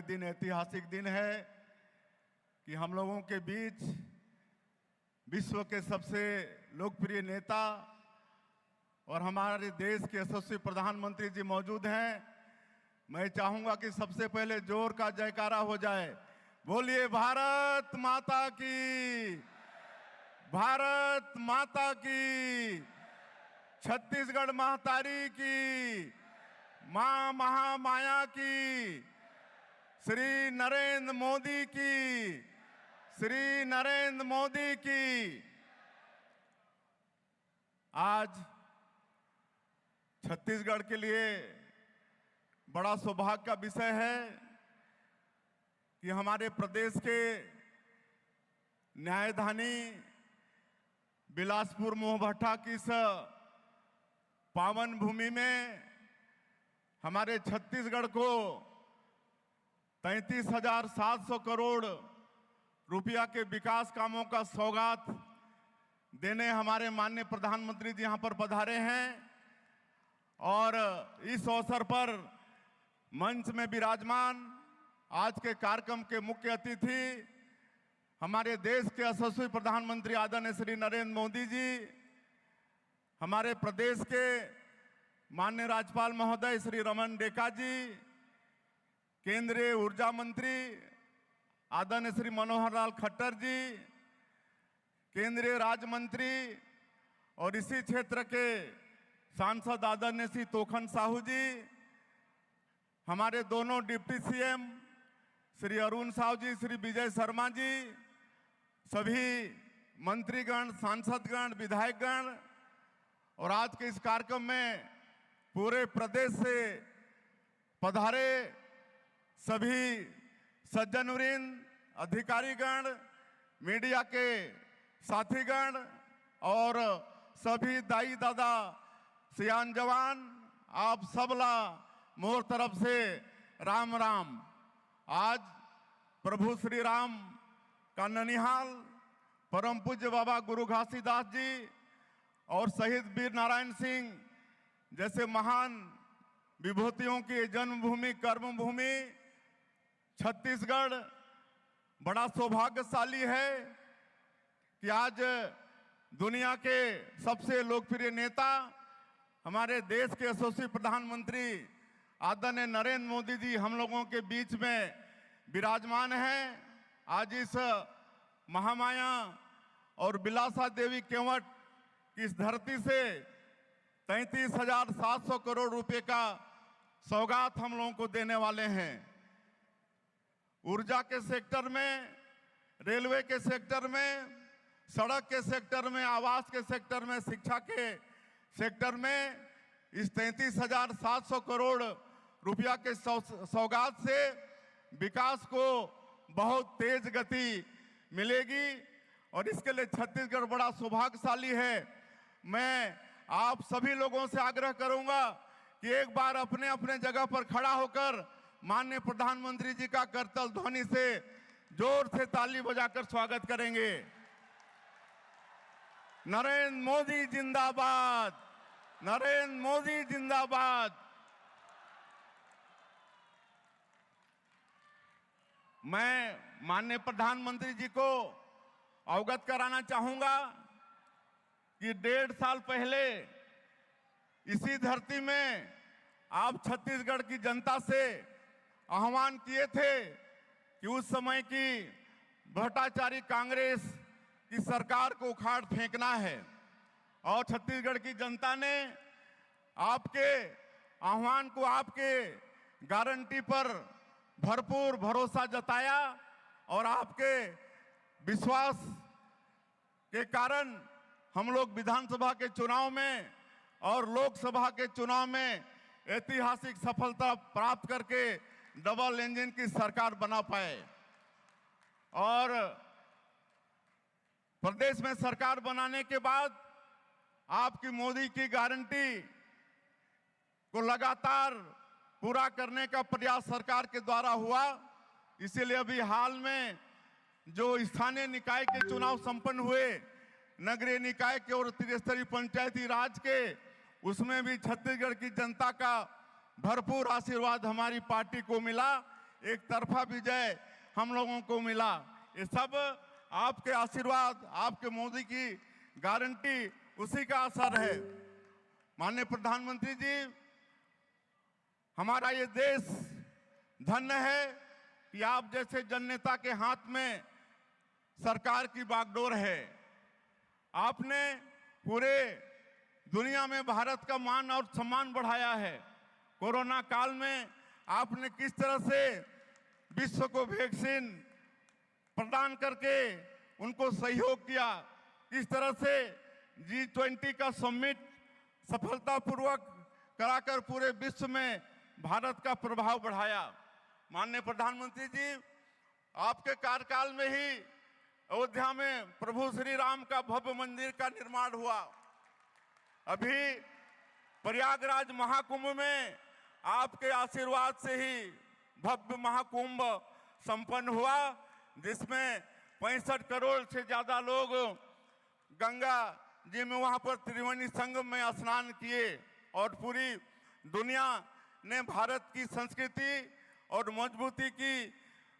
दिन ऐतिहासिक दिन है कि हम लोगों के बीच विश्व के सबसे लोकप्रिय नेता और हमारे देश के यशस्वी प्रधानमंत्री जी मौजूद हैं। मैं चाहूंगा कि सबसे पहले जोर का जयकारा हो जाए। बोलिए भारत माता की, भारत माता की, छत्तीसगढ़ महातारी की, मां महामाया की, श्री नरेंद्र मोदी की, श्री नरेंद्र मोदी की। आज छत्तीसगढ़ के लिए बड़ा सौभाग्य का विषय है कि हमारे प्रदेश के न्यायधानी बिलासपुर मोहभट्टा की इस पावन भूमि में हमारे छत्तीसगढ़ को 33,700 करोड़ रुपया के विकास कामों का सौगात देने हमारे माननीय प्रधानमंत्री जी यहां पर पधारे हैं। और इस अवसर पर मंच में विराजमान आज के कार्यक्रम के मुख्य अतिथि हमारे देश के यशस्वी प्रधानमंत्री आदरणीय श्री नरेंद्र मोदी जी, हमारे प्रदेश के माननीय राज्यपाल महोदय श्री रमन डेका जी, केंद्रीय ऊर्जा मंत्री आदरणीय श्री मनोहर लाल खट्टर जी, केंद्रीय राज्य मंत्री और इसी क्षेत्र के सांसद आदरणीय श्री तोखन साहू जी, हमारे दोनों डिप्टी सीएम श्री अरुण साहू जी, श्री विजय शर्मा जी, सभी मंत्रीगण, सांसदगण, विधायकगण और आज के इस कार्यक्रम में पूरे प्रदेश से पधारे सभी सज्जनवृंद, अधिकारीगण, मीडिया के साथीगण और सभी दाई दादा, सियान जवान, आप सबला मोर तरफ से राम राम। आज प्रभु श्री राम का ननिहाल परम पूज्य बाबा गुरु घासीदास जी और शहीद वीर नारायण सिंह जैसे महान विभूतियों की जन्मभूमि, कर्मभूमि छत्तीसगढ़ बड़ा सौभाग्यशाली है कि आज दुनिया के सबसे लोकप्रिय नेता हमारे देश के यशस्वी प्रधानमंत्री आदरणीय नरेंद्र मोदी जी हम लोगों के बीच में विराजमान हैं। आज इस महामाया और बिलासा देवी केवट की इस धरती से 33,700 करोड़ रुपए का सौगात हम लोगों को देने वाले हैं। ऊर्जा के सेक्टर में, रेलवे के सेक्टर में, सड़क के सेक्टर में, आवास के सेक्टर में, शिक्षा के सेक्टर में इस 33,700 करोड़ रुपया के सौगात से विकास को बहुत तेज गति मिलेगी और इसके लिए छत्तीसगढ़ बड़ा सौभाग्यशाली है। मैं आप सभी लोगों से आग्रह करूंगा कि एक बार अपने अपने जगह पर खड़ा होकर माननीय प्रधानमंत्री जी का करतल ध्वनि से जोर से ताली बजाकर स्वागत करेंगे। नरेंद्र मोदी जिंदाबाद, नरेंद्र मोदी जिंदाबाद। मैं माननीय प्रधानमंत्री जी को अवगत कराना चाहूंगा कि 1.5 साल पहले इसी धरती में आप छत्तीसगढ़ की जनता से आह्वान किए थे कि उस समय की भ्रष्टाचारी कांग्रेस की सरकार को उखाड़ फेंकना है और छत्तीसगढ़ की जनता ने आपके आह्वान को, आपके गारंटी पर भरपूर भरोसा जताया और आपके विश्वास के कारण हम लोग विधानसभा के चुनाव में और लोकसभा के चुनाव में ऐतिहासिक सफलता प्राप्त करके डबल इंजन की सरकार बना पाए और प्रदेश में सरकार बनाने के बाद आपकी मोदी की गारंटी को लगातार पूरा करने का प्रयास सरकार के द्वारा हुआ। इसीलिए अभी हाल में जो स्थानीय निकाय के चुनाव संपन्न हुए, नगरीय निकाय के और त्रिस्तरीय पंचायती राज के, उसमें भी छत्तीसगढ़ की जनता का भरपूर आशीर्वाद हमारी पार्टी को मिला। एक तरफा विजय हम लोगों को मिला। ये सब आपके आशीर्वाद, आपके मोदी की गारंटी, उसी का असर है। माननीय प्रधानमंत्री जी, हमारा ये देश धन्य है कि आप जैसे जननेता के हाथ में सरकार की बागडोर है। आपने पूरे दुनिया में भारत का मान और सम्मान बढ़ाया है। कोरोना काल में आपने किस तरह से विश्व को वैक्सीन प्रदान करके उनको सहयोग किया, किस तरह से G20 का समिट सफलतापूर्वक कराकर पूरे विश्व में भारत का प्रभाव बढ़ाया। माननीय प्रधानमंत्री जी, आपके कार्यकाल में ही अयोध्या में प्रभु श्री राम का भव्य मंदिर का निर्माण हुआ। अभी प्रयागराज महाकुंभ में आपके आशीर्वाद से ही भव्य महाकुंभ संपन्न हुआ, जिसमें 65 करोड़ से ज्यादा लोग गंगा जी में वहां पर त्रिवेणी संगम में स्नान किए और पूरी दुनिया ने भारत की संस्कृति और मजबूती की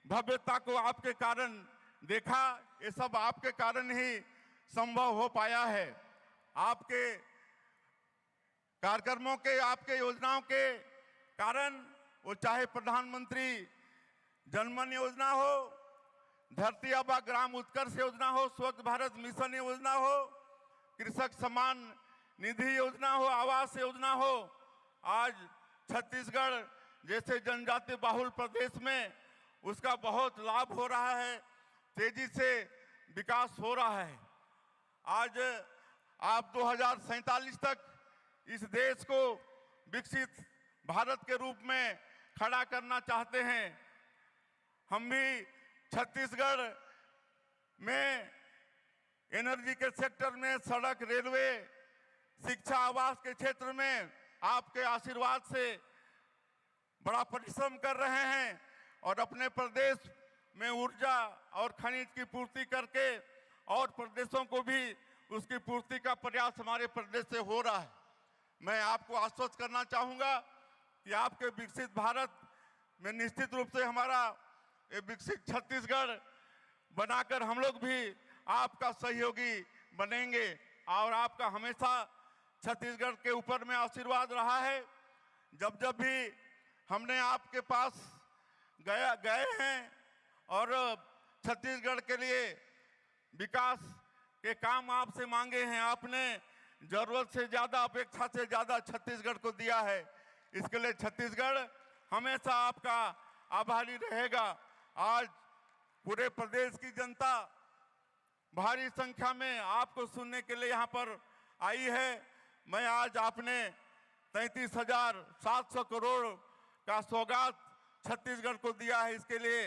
भव्यता को आपके कारण देखा। ये सब आपके कारण ही संभव हो पाया है। आपके कार्यक्रमों के, आपके योजनाओं के कारण, वो चाहे प्रधानमंत्री जनमन योजना हो, धरती आबा ग्राम उत्कर्ष योजना हो, स्वच्छ भारत मिशन योजना हो, कृषक सम्मान निधि योजना हो, आवास योजना हो, आज छत्तीसगढ़ जैसे जनजाति बाहुल प्रदेश में उसका बहुत लाभ हो रहा है, तेजी से विकास हो रहा है। आज आप 2047 तक इस देश को विकसित भारत के रूप में खड़ा करना चाहते हैं। हम भी छत्तीसगढ़ में एनर्जी के सेक्टर में, सड़क, रेलवे, शिक्षा, आवास के क्षेत्र में आपके आशीर्वाद से बड़ा परिश्रम कर रहे हैं और अपने प्रदेश में ऊर्जा और खनिज की पूर्ति करके और प्रदेशों को भी उसकी पूर्ति का प्रयास हमारे प्रदेश से हो रहा है। मैं आपको आश्वस्त करना चाहूँगा कि आपके विकसित भारत में निश्चित रूप से हमारा ये विकसित छत्तीसगढ़ बनाकर हम लोग भी आपका सहयोगी बनेंगे और आपका हमेशा छत्तीसगढ़ के ऊपर में आशीर्वाद रहा है। जब जब भी हमने आपके पास गए हैं और छत्तीसगढ़ के लिए विकास के काम आपसे मांगे हैं, आपने जरूरत से ज्यादा, अपेक्षा से ज्यादा छत्तीसगढ़ को दिया है। इसके लिए छत्तीसगढ़ हमेशा आपका आभारी रहेगा। आज पूरे प्रदेश की जनता भारी संख्या में आपको सुनने के लिए यहाँ पर आई है। मैं आज आपने 33,700 करोड़ का सौगात छत्तीसगढ़ को दिया है, इसके लिए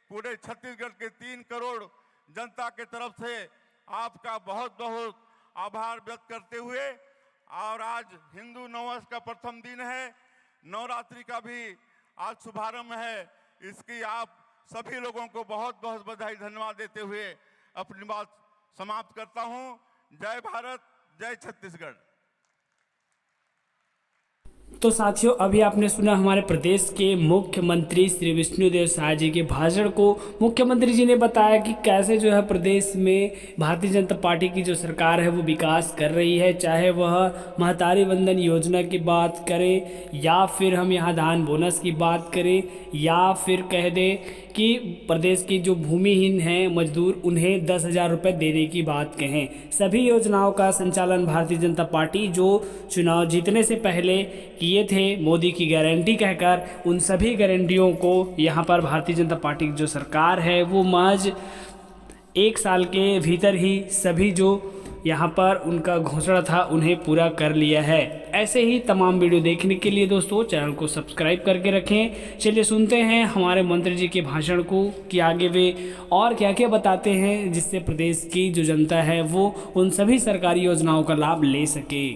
पूरे छत्तीसगढ़ के 3 करोड़ जनता के तरफ से आपका बहुत बहुत आभार व्यक्त करते हुए, और आज हिंदू नववर्ष का प्रथम दिन है, नवरात्रि का भी आज शुभारंभ है, इसकी आप सभी लोगों को बहुत बहुत बधाई, धन्यवाद देते हुए अपनी बात समाप्त करता हूं। जय भारत, जय छत्तीसगढ़। तो साथियों, अभी आपने सुना हमारे प्रदेश के मुख्यमंत्री श्री विष्णुदेव साय जी के भाषण को। मुख्यमंत्री जी ने बताया कि कैसे जो है प्रदेश में भारतीय जनता पार्टी की जो सरकार है वो विकास कर रही है, चाहे वह महतारी वंदन योजना की बात करें या फिर हम यहाँ धान बोनस की बात करें या फिर कह दें कि प्रदेश की जो भूमिहीन हैं मजदूर, उन्हें 10,000 रुपये देने की बात कहें। सभी योजनाओं का संचालन भारतीय जनता पार्टी जो चुनाव जीतने से पहले किए थे मोदी की गारंटी कहकर, उन सभी गारंटियों को यहाँ पर भारतीय जनता पार्टी की जो सरकार है वो महज 1 साल के भीतर ही सभी जो यहाँ पर उनका घोषणा था उन्हें पूरा कर लिया है। ऐसे ही तमाम वीडियो देखने के लिए दोस्तों चैनल को सब्सक्राइब करके रखें। चलिए सुनते हैं हमारे मंत्री जी के भाषण को कि आगे वे और क्या क्या बताते हैं जिससे प्रदेश की जो जनता है वो उन सभी सरकारी योजनाओं का लाभ ले सके।